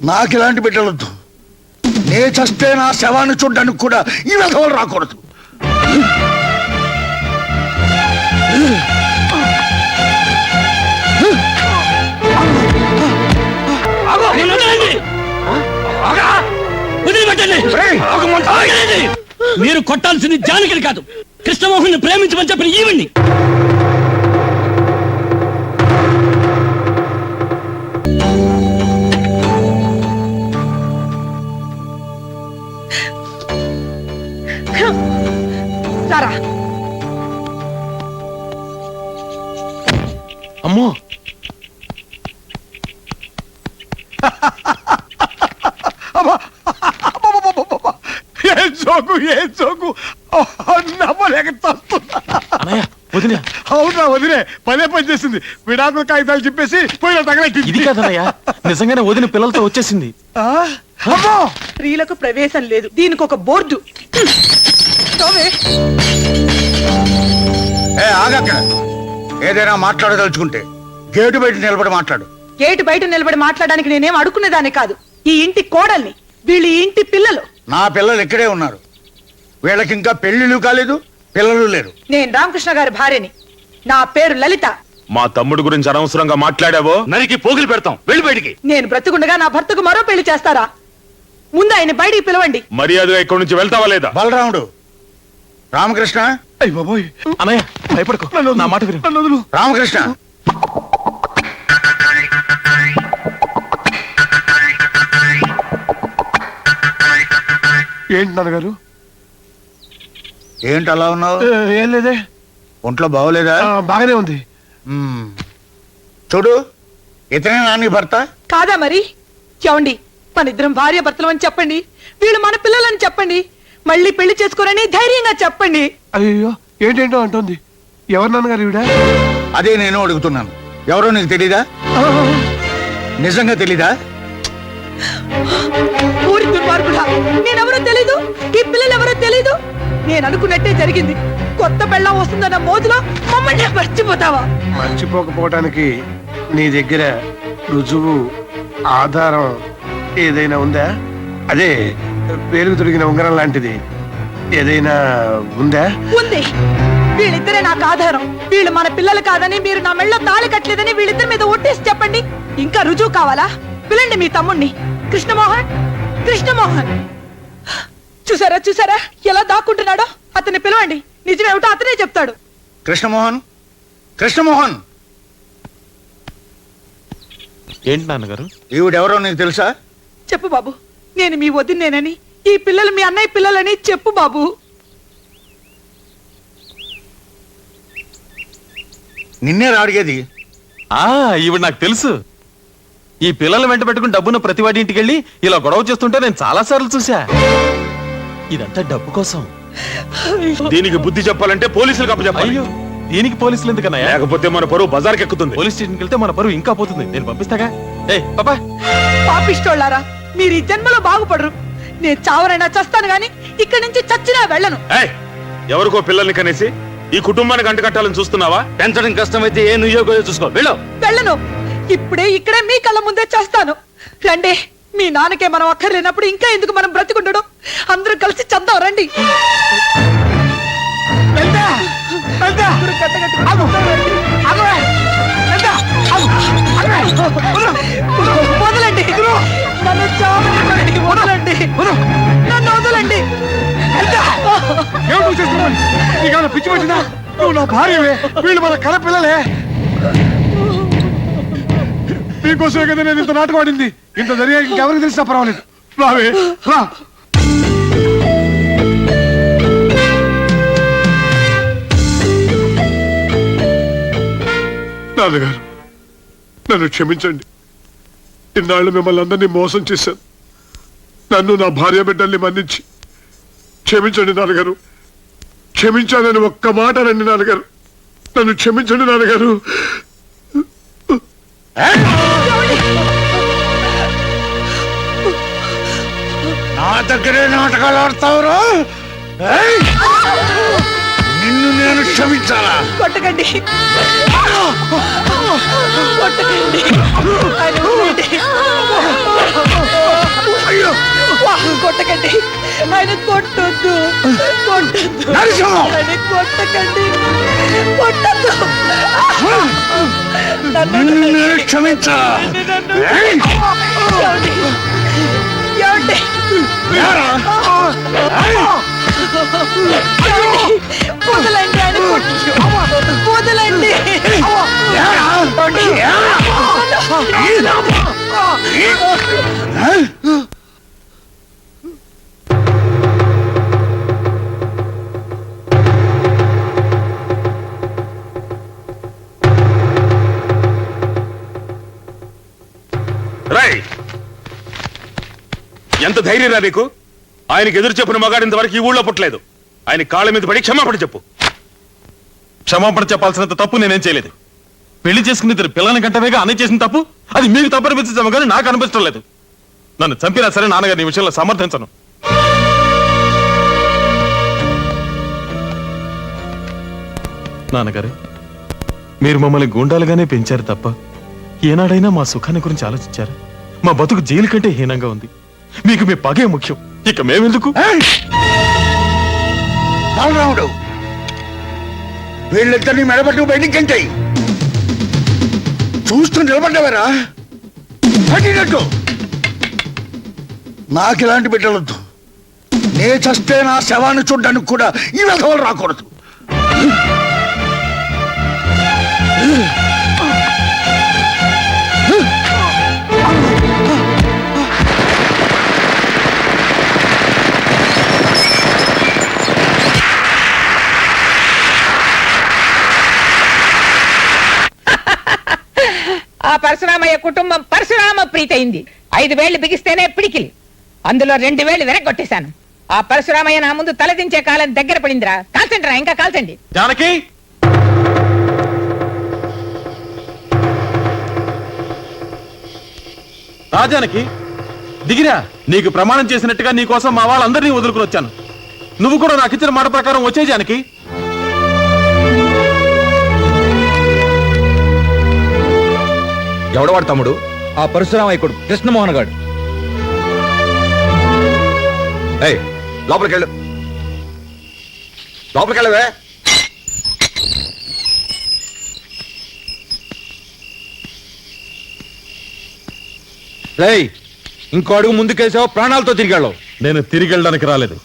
నాకు ఇలాంటి బిడ్డలొద్దు. నే చస్తే నా శవాన్ని చూడ్డానికి కూడా ఈ వెధవలు రాకూడదు. మీరు కొట్టాల్సింది జానకిని కాదు, కృష్ణమోహన్ ప్రేమించమని చెప్పిన ఈవిడ్ని. సారా అమ్మో, ఏం జోకు నమ్మలేక అన్నయ్య వదినా. అవునా వదిలే, పదే పని చేసింది. విడాకుల కాగితాలు చెప్పేసి పోయిన తగలెట్టి. ఇది కాదన్నయ్య, నిజంగానే వదిన పిల్లలతో వచ్చేసింది. స్త్రీలకు ప్రవేశం లేదు, దీనికి ఒక బోర్డు. ఆగక్కడ. ఏదైనా మాట్లాడదలుచుకుంటే గేటు బయట నిలబడి మాట్లాడు. గేటు బయట నిలబడి మాట్లాడడానికి నేనేం అడుక్కునేదాన్ని కాదు. ఈ ఇంటి కోడల్ని, వీళ్ళు ఈ ఇంటి పిల్లలు. నా పిల్లలు ఇక్కడే ఉన్నారు. వీళ్ళకి ఇంకా పెళ్లిళ్ళు కాలేదు, పిల్లలు లేరు. నేను రామకృష్ణ గారి భార్యని. నా పేరు లలిత. మా తమ్ముడు గురించి అనవసరంగా మాట్లాడావో నరికి పోగులు పెడతాం. వెళ్ళి బయటికి. నేను బ్రతుకుండగా నా భర్తకు మరో పెళ్లి చేస్తారా? ముందు ఆయన బయటికి పిలవండి. మర్యాదగా ఇక్కడి నుంచి వెళ్తావా లేదా? బలరాముడు, రామకృష్ణ. అన్నయ్య భయపడకు, నా మాట విను. రామకృష్ణ, ఏంటి నాన్నగారు? ఏంటి అలా ఉన్నావు? ఏం లేదే. ఒంట్లో బాగోలేదా? బాగానే ఉంది. చూడు, ఇతనే నాని భర్త కాదా మరి? చెవండి, మన ఇద్దరం భార్య భర్తలు అని చెప్పండి. వీళ్ళు మన పిల్లలని చెప్పండి. మళ్ళీ పెళ్లి చేసుకోరని ధైర్యంగా చెప్పండి. అయ్యో, ఏంటేంటో అంటుంది. ఎవరు నాన్నగారు ఈవిడ? అదే నేను అడుగుతున్నాను. ఎవరో నీకు తెలీదా? నిజంగా తెలీదా? ఊరి దుర్మార్గుడా, నేనెవరో తెలీదు, ఈ పిల్లలెవరో తెలీదు. నేను అనుకున్నట్టే జరిగింది. కొత్త పెళ్ళం వస్తుందన్న మోజులో మమ్మల్ని మర్చిపోతావా? మర్చిపోకపోవటానికి నీ దగ్గర రుజువు, ఆధారం ఏదైనా ఉందా? అదే పేరుకు తొడిగిన ఉంగరం లాంటిది ఏదైనా ఉందా? ఉంది. వీళ్ళిద్దరే నాకు ఆధారం. వీళ్ళు మన పిల్లలు కాదని, మీరు నా మెళ్ళ తాళి కట్టలేదని వీళ్ళిద్దరి మీద ఒట్టేసి చెప్పండి. ఇంకా రుజువు కావాలా? పిలండి మీ తమ్ముణ్ణి, కృష్ణమోహన్. కృష్ణమోహన్ చూసారా చూసారా ఎలా దాక్కుంటున్నాడో? అతన్ని పిలవండి. నిజమేమిటో అతనే చెప్తాడు. కృష్ణమోహన్, కృష్ణమోహన్. ఏంటి నాన్నగారు? ఈవిడెవరో నీకు తెలుసా? చెప్పు బాబు, నేను మీ వదినేనని, ఈ పిల్లలు మీ అన్నయ్య పిల్లలని చెప్పు బాబు. నిన్నే అడిగేది. ఈవిడ నాకు తెలుసు. ఈ పిల్లలు వెంట పెట్టుకుని డబ్బును ప్రతివాడి ఇంటికి వెళ్ళి ఇలా గొడవ చేస్తుంటే నేను చాలా సార్లు చూసా. ఇదంతా డబ్బు కోసం. దీనికి బుద్ధి చెప్పాలంటే పోలీసులకు అప్పచెప్పాలి. అయ్యో, దీనికి పోలీసులు ఎందుకన్నాయా? లేకపోతే మన పరువు బజార్కి ఎక్కుతుంది. పోలీస్ స్టేషన్కి వెళ్తే మన పరువు ఇంకా పోతుంది. నేను పంపిస్తాగా. పాపా, పాపిష్టోళ్ళారా, మీరు ఈ జన్మలో బాగుపడరు. నేను చావరైనా చస్తాను గాని ఇక్కడి నుంచి చచ్చినా వెళ్ళను. ఎవరికో పిల్లల్ని కనేసి ఈ కుటుంబానికి అంటకట్టాలని చూస్తున్నావా? పెంచడం కష్టమైతే ఏ నుయ్యోగో చూసుకో. వెళ్ళను. ఇప్పుడే ఇక్కడే మీ కళ్ళ ముందే చేస్తాను. రండి. మీ నాన్నకే మనం అక్కర్లేనప్పుడు ఇంకా ఎందుకు మనం బ్రతికుండడం? అందరూ కలిసి చద్దాం రండి. వదలండి, నన్ను చావనివ్వండి. వదలండి, నన్ను వదలండి. నీకేమైనా పిచ్చి పట్టిందా? నువ్వు నా భార్యవే, వీళ్ళు మన కల పిల్లలే. నీకోసమే కదా నేను ఇంత నాటకం ఆడింది. ఇంత జరిగా ఇంకెవరికి తెలిసినా పర్వాలేదు. రావే, రా. నాన్నగారు, నన్ను క్షమించండి. ఇన్నాళ్ళు మిమ్మల్ని అందరినీ మోసం చేశాను. నన్ను, నా భార్య బిడ్డల్ని మన్నించి క్షమించండి నాన్నగారు. క్షమించానని ఒక్క మాట రండి నాన్నగారు. నన్ను క్షమించండి నాన్నగారు. నా దగ్గరే నాటకాలు ఆడతావురా? నిన్ను నేను క్షమించాలా? కొట్టకండి, కొట్టకండి. నరసింహం! డాడీ, కొట్టకండి కొట్టద్దు నిన్ను క్షమించా ఏమండి? వదలండి అని వదలండి రై ఎంత ధైర్యరా నీకు? ఆయనకి ఎదురు చెప్పిన మగాడు ఇంతవరకు ఈ ఊళ్ళో పుట్టలేదు. ఆయన కాళ్ళ మీద పడి క్షమాపణ చెప్పు. క్షమాపణ చెప్పాల్సినంత తప్పు నేనేం చేయలేదు. పెళ్లి చేసుకుని ఇద్దరు పిల్లల్ని కంటవేగా అన్నయ్య చేసిన తప్పు అది మీకు తప్పు అనిపించమో కానీ నాకు అనిపించడం లేదు. నన్ను చంపినా సరే నాన్నగారి ఈ విషయంలో సమర్థించను. నాన్నగారు, మీరు మమ్మల్ని గూండాలుగానే పెంచారు తప్ప ఏనాడైనా మా సుఖాన్ని గురించి ఆలోచించారు? మా బతుకు జైలు కంటే హీనంగా ఉంది. మీకు మీ పగే ముఖ్యం, ఇక మేమెందుకు? బలరాముడు, వీళ్ళిద్దరిని మెడబట్టు బయటికి చూస్తూ నిలబడ్డావరా? పట్టినట్టు నాకు ఇలాంటి బిడ్డలొద్దు. నే చస్తే నా శవాన్ని చూడ్డానికి కూడా ఈ వెధవలు రాకూడదు. ఆ పరశురామయ్య కుటుంబం పరశురామ ప్రీతయింది. 5 వేళ్లు బిగిస్తేనే పిడికిలి, అందులో 2 వేళ్లు వెనక్కొట్టేశాను. ఆ పరశురామయ్య నా ముందు తలదించే కాలం దగ్గర పడిందిరా. కాల్చండి రా, ఇంకా కాల్చండి. జానకి, రాజానికి దిగిరా. నీకు ప్రమాణం చేసినట్టుగా నీ కోసం మా వాళ్ళందరినీ వదులుకుని వచ్చాను. నువ్వు కూడా నాకు ఇచ్చిన మాట ప్రకారం వచ్చే జానకి. ఎవడవాడు తమ్ముడు? ఆ పరశురామయ్య కొడుకు కృష్ణమోహన్ గాడు. ఏయ్, లోపలికెళ్ళు, లోపలికెళ్ళవే. రేయ్, ఇంకో అడుగు ముందుకేసావు ప్రాణాలతో తిరిగాడు. నేను తిరిగి వెళ్ళడానికి రాలేదు,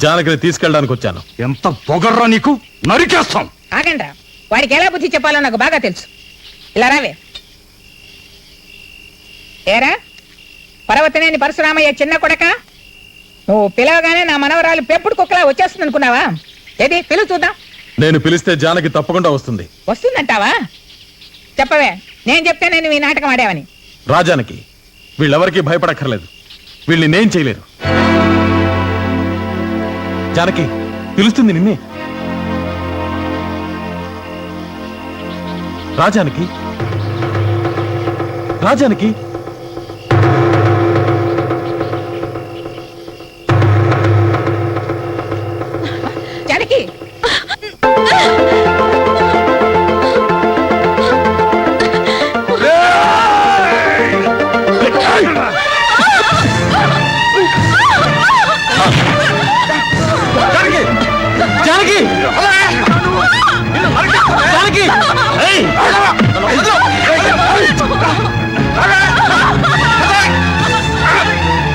జానకిని తీసుకెళ్ళడానికి వచ్చాను. ఎంత పొగర్రా నీకు! నరికేస్తాం. ఆగండ్రా, వాడికి ఎలా బుద్ధి చెప్పాలో నాకు బాగా తెలుసు. ఇలా రావే. ఏరా పర్వతనేని పరశురామయ్య చిన్న కొడక, నువ్వు పిలవగానే నా మనవరాలు పెంపుడు కుక్కలా వచ్చేస్తుంది అనుకున్నావా? ఏది పిలువు చూద్దాం. నేను పిలిస్తే జానకి తప్పకుండా వస్తుంది. వస్తుందంటావా? చెప్పవే, నేను చెప్తే నేను ఈ నాటకం ఆడావని. రాజానికి వీళ్ళెవరికీ భయపడక్కర్లేదు, వీళ్ళని నేను చేయలేరు. జానకి పిలుస్తుంది నిన్నే. రాజానికి, రాజానికి జానకి, జానకి, జానకి, ఏయ్!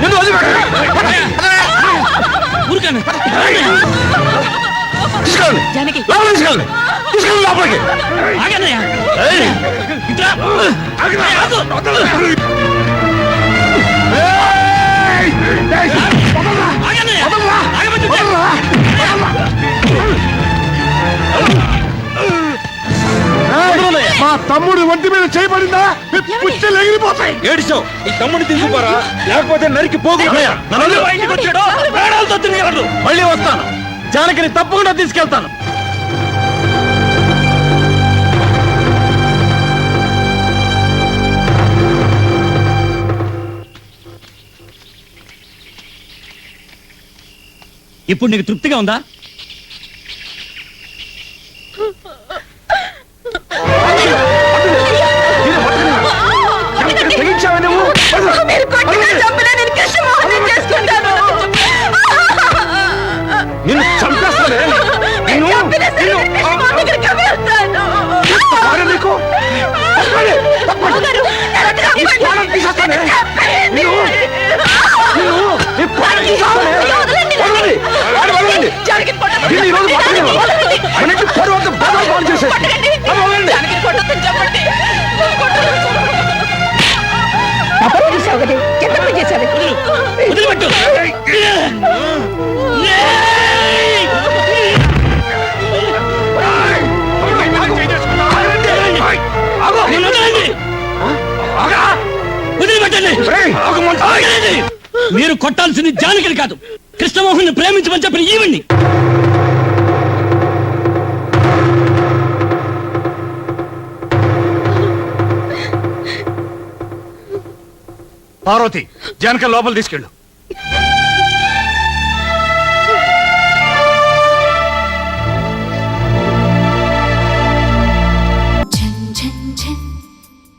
నిన్ను వదిలిపెట్టు. ఊరికాను తీసుకెళ్ళండి, జానకి, లోపలికి తీసుకెళ్ళండి, తీసుకెళ్ళండి లోపలికి. ఆగన్నయ్య. ఏయ్! ఇట్రా. ఆగు. ఆగన్నయ్య. ఆగమంటుంటే. మా తమ్ముడు ఒంటి మీద చేయబడిందా? పుచ్చలు ఎగిరిపోతాయి. ఏడిచావు, ఈ తమ్ముడిని తీసుకుపోరా, లేకపోతే నరికి పోగు. మళ్ళీ మా ఇంటికి వచ్చాడు, ప్రాణాలతో తిరిగాడు. మళ్ళీ వస్తాను, జానకిని తప్పకుండా తీసుకెళ్తాను. ఇప్పుడు నీకు తృప్తిగా ఉందా? మీరు కొట్టినా చంపినా నేను కృష్ణమోహన్ చేసుకుంటాను. నిన్ను చంపేస్తా. చేస్తానే? జానకి చేసావు కదా ఎంత పని చేశావు వదిలిపెట్టు వదిలిపెట్టండి మీరు కొట్టాల్సింది జానకిని కాదు కృష్ణమోహన్ ప్రేమించమని చెప్పిన ఈవిడ్ని పార్వతి జానకి లోపల తీసుకెళ్ళు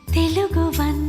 తెలుగు వన్